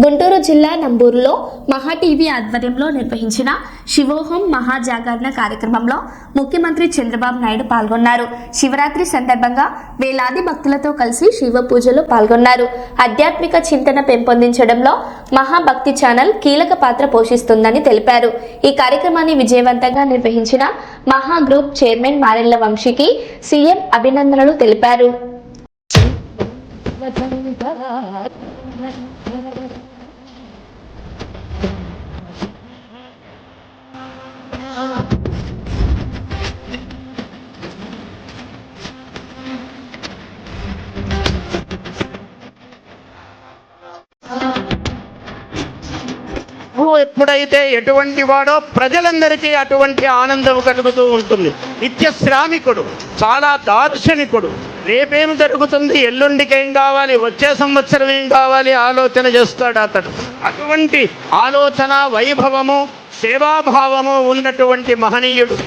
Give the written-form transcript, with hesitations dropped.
గుంటూరు జిల్లా నంబూరులో మహా టీవీ ఆధ్వర్యంలో నిర్వహించిన శివోహం మహాజాగరణ కార్యక్రమంలో ముఖ్యమంత్రి చంద్రబాబు నాయుడు పాల్గొన్నారు. శివరాత్రి సందర్భంగా వేలాది భక్తులతో కలిసి శివ పూజలో పాల్గొన్నారు. ఆధ్యాత్మిక చింతన పెంపొందించడంలో మహాభక్తి ఛానల్ కీలక పాత్ర పోషిస్తుందని తెలిపారు. ఈ కార్యక్రమాన్ని విజయవంతంగా నిర్వహించిన మహా గ్రూప్ చైర్మన్ మారెళ్ల వంశీకి సీఎం అభినందనలు తెలిపారు. ఎప్పుడైతే ఎటువంటి వాడో ప్రజలందరికీ అటువంటి ఆనందం కలుగుతూ ఉంటుంది. నిత్య శ్రామికుడు, చాలా దార్శనికుడు. రేపేం జరుగుతుంది, ఎల్లుండికి ఏం కావాలి, వచ్చే సంవత్సరం ఏం కావాలి ఆలోచన చేస్తాడు అతడు. అటువంటి ఆలోచన వైభవము, సేవాభావము ఉన్నటువంటి మహనీయుడు.